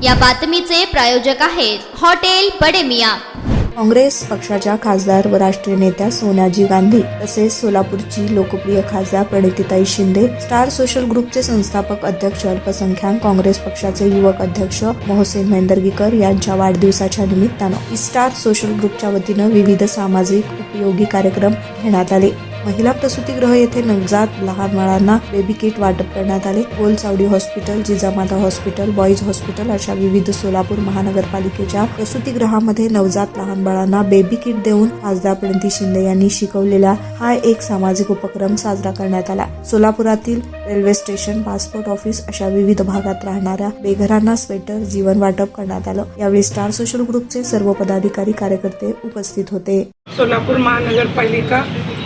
या बातमीचे प्रायोजक आहेत हॉटेल बडे मियां। काँग्रेस पक्षाच्या खासदार व राष्ट्रीय नेत्या सोनियाजी गांधी तसेच सोलापूरची लोकप्रिय खासदार प्रणितीताई शिंदे, स्टार सोशल ग्रुपचे संस्थापक अध्यक्ष अल्पसंख्याक काँग्रेस पक्षाचे युवक अध्यक्ष मोहसिन मेंदरगीकर यांच्या वाढदिवसाच्या निमित्तानं स्टार सोशल ग्रुपच्या वतीनं विविध सामाजिक उपयोगी कार्यक्रम घेण्यात आले। महिला प्रसूतिगृह येथे नवजात लहान बाळांना बेबी किट वाटप करण्यात आले। Golchawadi hospital, Jijamata hospital, boys hospital अशा विविध सोलापूर महानगरपालिकेच्या प्रसूतिगृहामध्ये नवजात लहान बाळांना बेबी किट देऊन खासदार प्रणिती शिंदे यांनी शिकवलेला हा एक सामाजिक उपक्रम साजरा करण्यात आला। सोलापुरातील रेल्वे स्टेशन, पासपोर्ट ऑफिस अशा विविध भागात राहणाऱ्या बेघरांना स्वेटर, जीवन वाटप करण्यात आलं। यावेळी स्टार सोशल ग्रुपचे सर्व पदाधिकारी, कार्यकर्ते उपस्थित होते। सोलापूर महानगरपालिका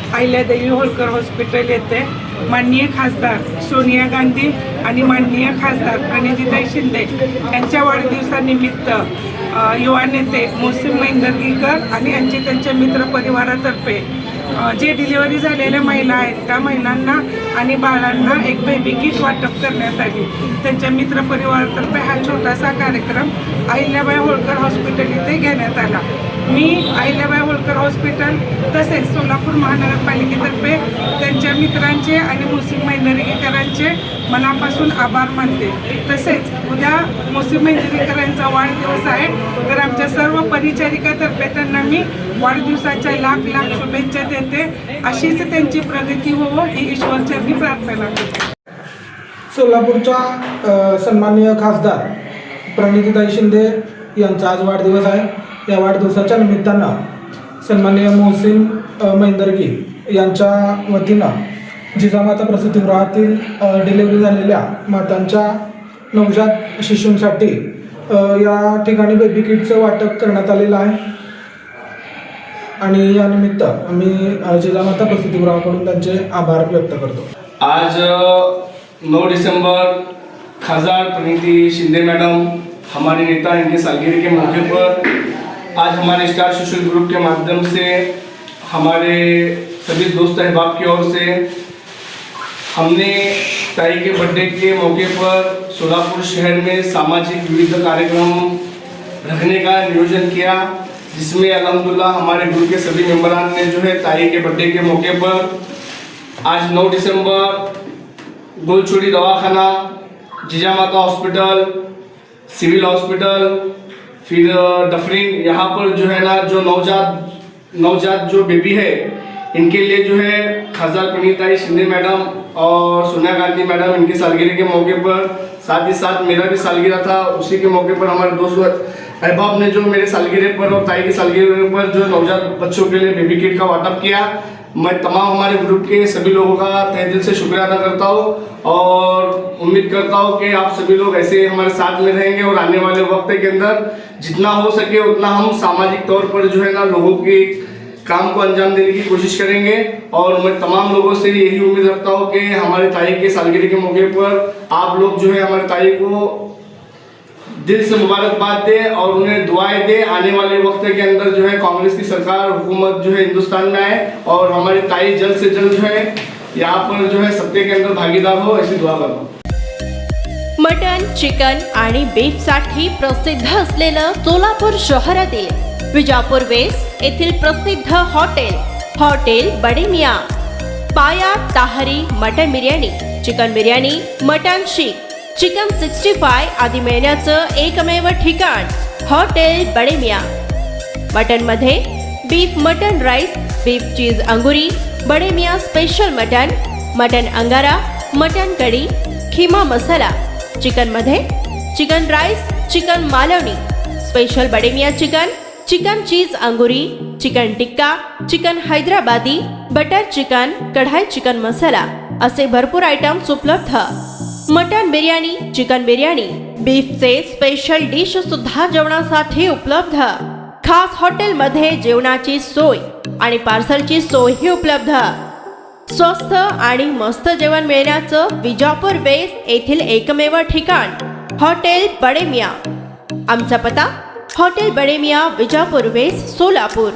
अहिल्यादेवी होळकर हॉस्पिटल येथे माननीय खासदार सोनिया गांधी आणि माननीय खासदार प्रणितीताई शिंदे यांच्या वाढदिवसानिमित्त युवा नेते मोहसिन मेंदरगीकर आणि त्यांच्या मित्र परिवारातर्फे जे डिलिव्हरी झालेल्या महिला आहेत त्या महिलांना आणि बाळांना एक बेबी किट वाटप करण्यात आली। त्यांच्या मित्र परिवारातर्फे हा छोटासा कार्यक्रम अहिल्याबाई होळकर हॉस्पिटल इथे घेण्यात आला। मी अहिल्याबाई होळकर हॉस्पिटल तसेच सोलापूर महानगरपालिकेतर्फे त्यांच्या मित्रांचे आणि मोहसिन मेंदरगीकरांचे मनापासून आभार मानते। तसेच उद्या मोहसिन मेंदरगीकरांचा वाढदिवस आहे, तर आमच्या सर्व परिचारिकातर्फे त्यांना मी वाढदिवसाच्या लाख लाख शुभेच्छा देते। अशीच त्यांची प्रगती होवो ही ईश्वरचरणी प्रार्थना करते। सोलापूरच्या सन्माननीय खासदार प्रणितीताई शिंदे यांचा आज वाढदिवस आहे। या वाढदिवसाच्या निमित्तानं सन्माननीय मोहसिन मेंदरगी यांच्या वतीनं जिजामाता प्रसूतिगृहातील डिलिव्हरी झालेल्या मातांच्या नवजात शिशूंसाठी या ठिकाणी बेबी किटचं वाटप करण्यात आलेलं आहे आणि या निमित्त आम्ही जिजामाता प्रसूतिगृहाकडून त्यांचे आभार व्यक्त करतो। आज 9 दिसंबर खासदार प्रणिती शिंदे मैडम हमारे नेता इनके सालगिरह के मौके पर आज हमारे स्टार सोशल ग्रुप के माध्यम से हमारे सभी दोस्त अहबाब की ओर से हमने ताई के बर्थडे के मौके पर सोलापुर शहर में सामाजिक विविध कार्यक्रम रखने का नियोजन किया, जिसमें अल्हम्दुलिल्लाह हमारे ग्रुप के सभी मेंबरान ने जो है ताई के बर्थडे के मौके पर आज 9 दिसंबर गोलचोड़ी दवाखाना, जिजामाता हॉस्पिटल, सिविल हॉस्पिटल, फिर डफरिन, यहाँ पर जो है ना जो नवजात जो बेबी है इनके लिए जो है खासदार प्रणितीताई शिंदे मैडम और सोनिया गांधी मैडम इनकी सालगिरह के मौके पर, साथ ही साथ मेरा भी सालगिरह था, उसी के मौके पर हमारे दोस्त अहबाब ने जो मेरे सालगिरह पर और ताई की सालगिरह पर जो नवजात बच्चों के लिए बेबी किट का वाटप किया। मैं तमाम हमारे ग्रुप के सभी लोगों का तहे दिल से शुक्रिया अदा करता हूँ और उम्मीद करता हूँ कि आप सभी लोग ऐसे हमारे साथ में रहेंगे और आने वाले वक्त के अंदर जितना हो सके उतना हम सामाजिक तौर पर जो है ना लोगों के काम को अंजाम देने की कोशिश करेंगे। और मैं तमाम लोगों से यही उम्मीद रखता हूँ कि हमारे ताई के सालगिरह के मौके पर आप लोग जो है हमारे ताई को दिल से मुबारकबाद दे और उन्हें दुआएं दे। आने वाले वक्त के अंदर जो है कांग्रेस की सरकार हुकूमत जो है हिंदुस्तान में आए और हमारी ताई जल्द से जल्द जो है यहाँ पर जो है सत्ते के अंदर भागीदार हो, ऐसी दुआ करता हूँ। मटन, चिकन आणि बीफसाठी प्रसिद्ध असलेलं सोलापूर शहरातील विजापूर वेस्ट येथील प्रसिद्ध hotel Bade Miyan, paya tahari mutton biryani, chicken biryani, mutton seekh, chicken 65 आदी मिळण्याचं एकमेव ठिकाण हॉटेल बडे मियां। मटन मध्ये beef mutton rice, beef cheese angoori, Bade Miyan special mutton, mutton angara, mutton kadhi, keema masala, chicken मध्ये chicken rice, chicken Malvani, special Bade Miyan chicken, chicken cheese angoori, chicken tikka, chicken Hyderabadi, butter chicken, kadhai chicken masala असे भरपूर आयटम्स उपलब्ध। मटन बिर्याणी, चिकन बिर्याणी, बीफचे स्पेशल डिश सुद्धा जेवणासाठी उपलब्ध। खास हॉटेलमध्ये जेवणाची सोय आणि पार्सलची सोयही उपलब्ध। स्वस्त आणि मस्त जेवण मिळण्याचं विजापूर वेस्ट येथील एकमेव ठिकाण हॉटेल बडे मियां। आमचा पत्ता हॉटेल बडे मियां, विजापूर वेस्ट, सोलापूर।